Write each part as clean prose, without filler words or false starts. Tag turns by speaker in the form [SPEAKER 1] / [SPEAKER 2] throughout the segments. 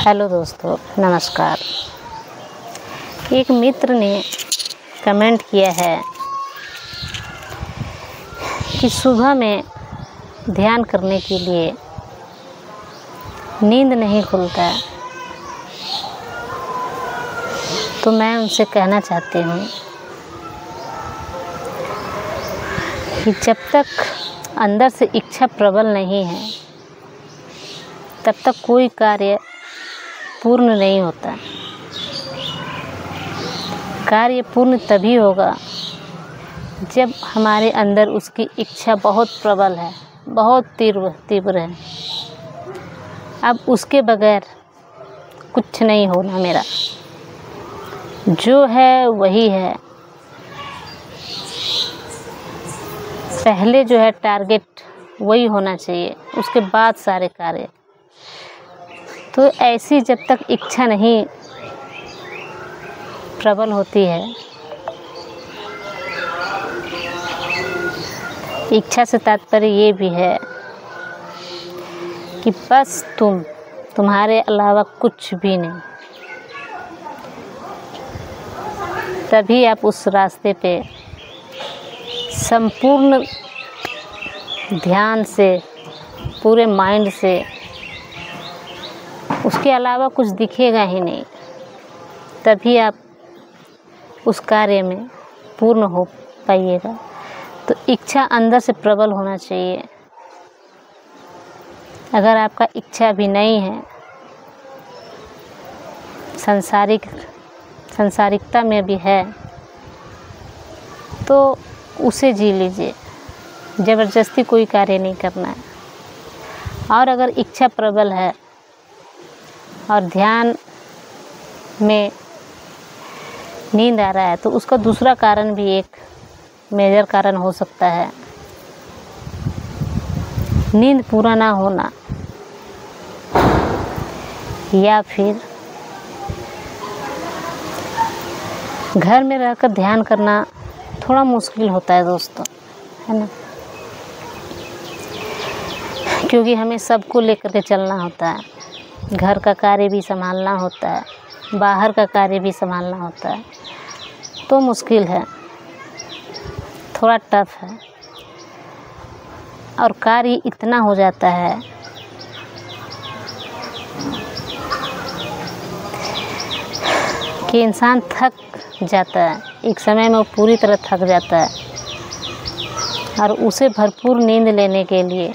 [SPEAKER 1] Hello दोस्तों, नमस्कार। एक मित्र ने कमेंट किया है कि सुबह में ध्यान करने के लिए नींद नहीं खुलता है। तो मैं उनसे कहना चाहती हूँ कि जब तक अंदर से इच्छा प्रबल नहीं है तब तक कोई कार्य पूर्ण नहीं होता। कार्य पूर्ण तभी होगा जब हमारे अंदर उसकी इच्छा बहुत प्रबल है, बहुत तीव्र है। अब उसके बगैर कुछ नहीं होना मेरा, जो है वही है। पहले जो है टारगेट वही होना चाहिए, उसके बाद सारे कार्य। तो ऐसी जब तक इच्छा नहीं प्रबल होती है, इच्छा से तात्पर्य ये भी है कि बस तुम्हारे अलावा कुछ भी नहीं, तभी आप उस रास्ते पे संपूर्ण ध्यान से, पूरे माइंड से, उसके अलावा कुछ दिखेगा ही नहीं, तभी आप उस कार्य में पूर्ण हो पाइएगा। तो इच्छा अंदर से प्रबल होना चाहिए। अगर आपका इच्छा भी नहीं है, संसारिकता में भी है, तो उसे जी लीजिए। ज़बरदस्ती कोई कार्य नहीं करना है। और अगर इच्छा प्रबल है और ध्यान में नींद आ रहा है, तो उसका दूसरा कारण भी एक मेजर कारण हो सकता है, नींद पूरा ना होना, या फिर घर में रहकर ध्यान करना थोड़ा मुश्किल होता है दोस्तों, है ना। क्योंकि हमें सबको लेकर के चलना होता है, घर का कार्य भी संभालना होता है, बाहर का कार्य भी संभालना होता है, तो मुश्किल है, थोड़ा टफ है। और कार्य इतना हो जाता है कि इंसान थक जाता है, एक समय में वो पूरी तरह थक जाता है। और उसे भरपूर नींद लेने के लिए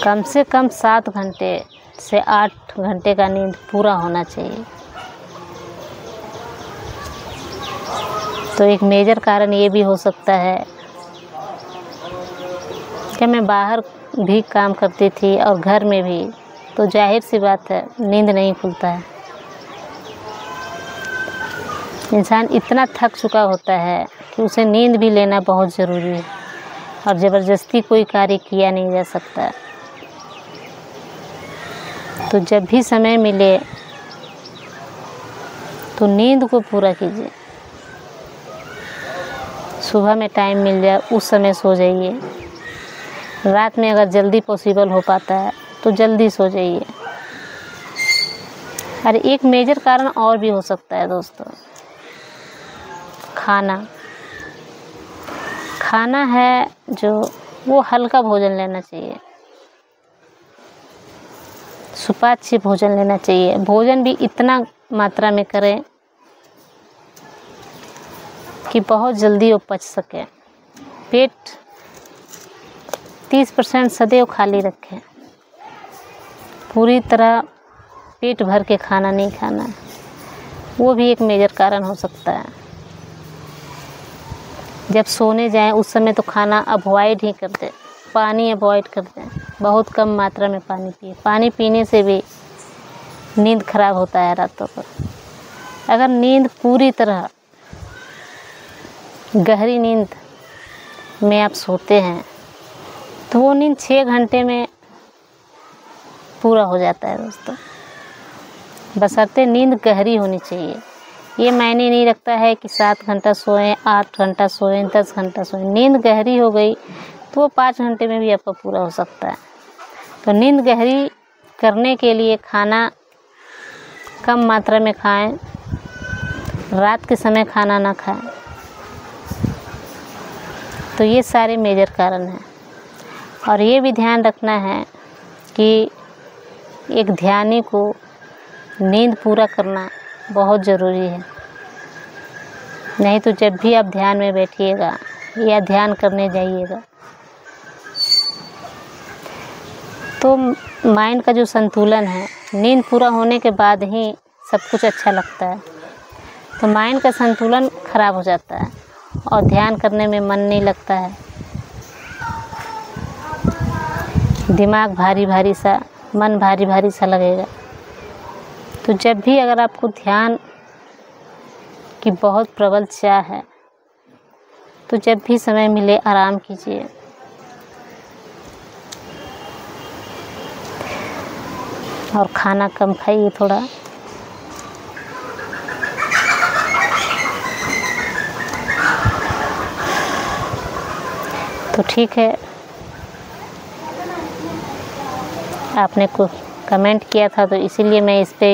[SPEAKER 1] कम से कम 7 घंटे से 8 घंटे का नींद पूरा होना चाहिए। तो एक मेजर कारण ये भी हो सकता है कि मैं बाहर भी काम करती थी और घर में भी, तो जाहिर सी बात है नींद नहीं खुलता है। इंसान इतना थक चुका होता है कि उसे नींद भी लेना बहुत ज़रूरी है, और ज़बरदस्ती कोई कार्य किया नहीं जा सकता। तो जब भी समय मिले तो नींद को पूरा कीजिए। सुबह में टाइम मिल जाए उस समय सो जाइए। रात में अगर जल्दी पॉसिबल हो पाता है तो जल्दी सो जाइए। और एक मेजर कारण और भी हो सकता है दोस्तों, खाना है जो, वो हल्का भोजन लेना चाहिए, सुपाच्य भोजन लेना चाहिए। भोजन भी इतना मात्रा में करें कि बहुत जल्दी वो पच सके। पेट 30% सदैव खाली रखें, पूरी तरह पेट भर के खाना नहीं खाना, वो भी एक मेजर कारण हो सकता है। जब सोने जाएं उस समय तो खाना अवॉइड ही कर दें, पानी अवॉइड कर दें, बहुत कम मात्रा में पानी पिए। पानी पीने से भी नींद खराब होता है रातों को। अगर नींद पूरी तरह गहरी नींद में आप सोते हैं तो वो नींद 6 घंटे में पूरा हो जाता है दोस्तों, बशर्ते नींद गहरी होनी चाहिए। ये मायने नहीं रखता है कि 7 घंटा सोएं, 8 घंटा सोएं, 10 घंटा सोएं। नींद गहरी हो गई तो वो 5 घंटे में भी आपका पूरा हो सकता है। तो नींद गहरी करने के लिए खाना कम मात्रा में खाएं, रात के समय खाना ना खाएं। तो ये सारे मेजर कारण हैं। और ये भी ध्यान रखना है कि एक ध्यानी को नींद पूरा करना बहुत ज़रूरी है। नहीं तो जब भी आप ध्यान में बैठिएगा या ध्यान करने जाइएगा तो माइंड का जो संतुलन है, नींद पूरा होने के बाद ही सब कुछ अच्छा लगता है। तो माइंड का संतुलन खराब हो जाता है और ध्यान करने में मन नहीं लगता है। दिमाग भारी भारी सा, मन भारी भारी सा लगेगा। तो जब भी अगर आपको ध्यान की बहुत प्रबल चाह है तो जब भी समय मिले आराम कीजिए। और खाना कम खाइए थोड़ा। तो ठीक है, आपने कुछ कमेंट किया था तो इसीलिए मैं इस पे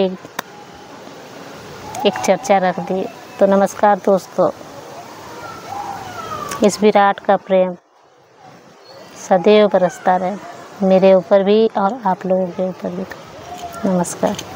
[SPEAKER 1] एक चर्चा रख दी। तो नमस्कार दोस्तों, इस विराट का प्रेम सदैव बरसता रहे मेरे ऊपर भी और आप लोगों के ऊपर भी। नमस्कार।